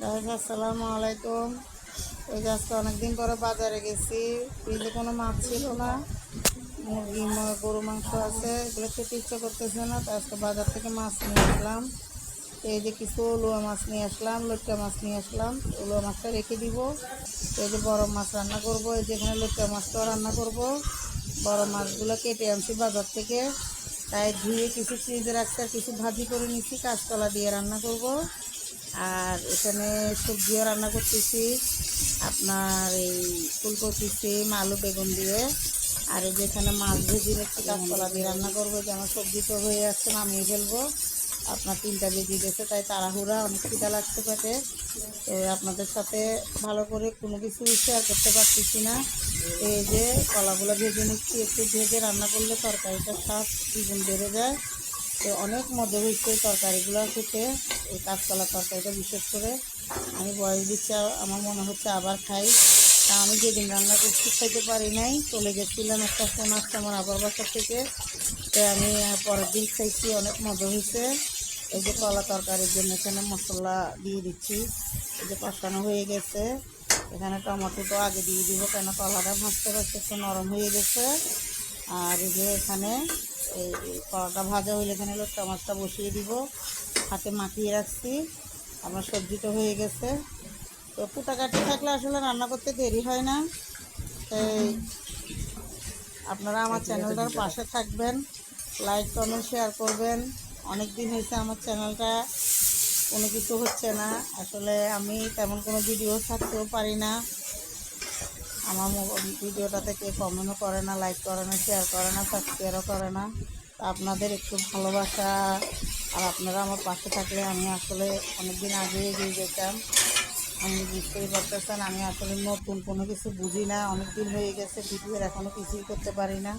Guys আসসালামু আলাইকুম। ওই যে আজকে অনেকদিন পরে বাজারে গেছি, ফ্রিজে কোনো মাছ ছিল না। মুরগি গরু মাংস আছে, এগুলো খেতে ইচ্ছা করতেছে না, তো আজকে বাজার থেকে মাছ নিয়ে আসলাম। তো এই যে কিছু ওলুয়া মাছ নিয়ে আসলাম, লইট্টা মাছ নিয়ে আসলাম। ওলুয়া মাছটা রেখে দিব। তো এই যে বড় মাছ রান্না করব, এই যে এখানে লইট্টা মাছটাও রান্না করব। বড় মাছগুলো কেটে আনছি বাজার থেকে, তাই ধুয়ে কিছু ফ্রিজে রাখছি আর কিছু ভাজি করে নিচ্ছি, কাঁচকলা দিয়ে রান্না করব। আর এখানে সবজিও রান্না করতেছি, আপনার এই ফুলকপি, সিম, আলু, বেগুন দিয়ে। আর এই যে এখানে মাছ ভেজে নিচ্ছি, কাঁচকলা দিয়ে রান্না করবো। যে আমার সবজি তো হয়ে যাচ্ছে, নামিয়ে ফেলবো। আপনার 3টা বেজে গেছে, তাই তাড়াহুড়া, অনেক খিদা লাগছে পেটে। তো আপনাদের সাথে ভালো করে কোনো কিছু শেয়ার করতে পারতেছি না। তো এই যে কলাগুলো ভেজে নিচ্ছি, একটু ভেজে রান্না করলে তরকারিটা স্বাদ দ্বিগুণ বেড়ে যায়। তো অনেক মজা হয়েছে তরকারিগুলো খেতে, এই কাঁচকলা তরকারিটা বিশেষ করে। আমি বয়স দিচ্ছি, আমার মনে হচ্ছে আবার খাই। তা আমি যেদিন রান্না করছি খাইতে পারি নাই, চলে গেছিলাম, একটা ফোন আসছে আমার আবার বাসা থেকে। তো আমি পরের দিন খাইছি, অনেক মজা হয়েছে। এই যে কলা তরকারির জন্য এখানে মশলা দিয়ে দিচ্ছি। এই যে কষানো হয়ে গেছে, এখানে টমেটো তো আগে দিয়ে দিব, কেন কলাটা ভাজতে ভাজতে একটু নরম হয়ে গেছে। আর এই যে এখানে এই কলাটা ভাজা হইলে এখানে লোট্টা মাছটা বসিয়ে দিব, হাতে মাখিয়ে রাখছি। আমার সবজি তো হয়ে গেছে। তো কুটাকাটি থাকলে আসলে রান্না করতে দেরি হয় না। তাই আপনারা আমার চ্যানেলটার পাশে থাকবেন, লাইক কমেন্ট শেয়ার করবেন। অনেক দিন হয়েছে আমার চ্যানেলটা কোনো কিছু হচ্ছে না, আসলে আমি তেমন কোনো ভিডিও ছাড়তেও পারি না। আমার ভিডিওটাতে কেউ কমেন্টও করে না, লাইক করে না, শেয়ার করে না, সাবস্ক্রাইবও করে না। তো আপনাদের একটু ভালোবাসা আর আপনারা আমার পাশে থাকলে আমি আসলে অনেক দিন আগে এগিয়ে যেতাম। আমি বুঝতেই পারতেছেন, আমি আসলে নতুন কোনো কিছু বুঝি না, অনেক দিন হয়ে গেছে ভিডিওর, এখনও কিছুই করতে পারি না।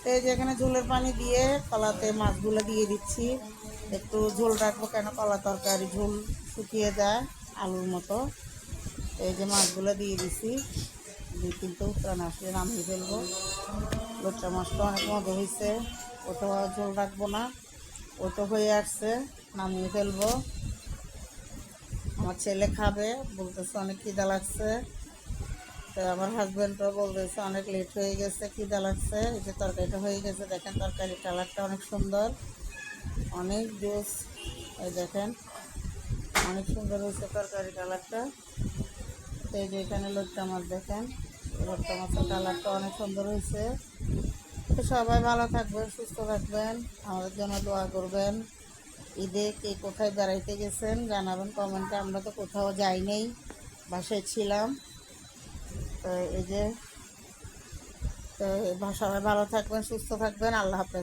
তো এই যে এখানে ঝোলের পানি দিয়ে কলাতে মাছগুলো দিয়ে দিচ্ছি। একটু ঝোল রাখবো, কেন কলা তরকারি ঝোল শুকিয়ে যায় আলুর মতো। এই যে মাছগুলো দিয়ে দিছি, 2-3টে উত্তরাণ আসলে নামিয়ে ফেলবো। লোট্টা মাছটা অনেক মজা হয়েছে, ওটা ঝোল রাখবো না, ওটা হয়ে আসছে, নামিয়ে ফেলবো। আমার ছেলে খাবে, বলতেছে অনেক খিদা লাগছে। তো আমার হাজব্যান্ডও বলতেছে অনেক লেট হয়ে গেছে, খিদা লাগছে। এই যে তরকারিটা হয়ে গেছে, দেখেন তরকারির কালারটা অনেক সুন্দর, অনেক জুস। এই দেখেন অনেক সুন্দর হয়েছে তরকারির কালারটা। তো এই যে এখানে লোট্টা মাছ দেখেন, লোট্টা মাছের কালারটা অনেক সুন্দর হয়েছে। তো সবাই ভালো থাকবেন, সুস্থ থাকবেন, আমাদের জন্য দোয়া করবেন। ঈদে কে কোথায় বেড়াইতে গেছেন জানাবেন কমেন্টে। আমরা তো কোথাও যাই নেই, বাসায় ছিলাম। তো এই যে, তো সবাই ভালো থাকবেন, সুস্থ থাকবেন, আল্লাহ হাফেজ।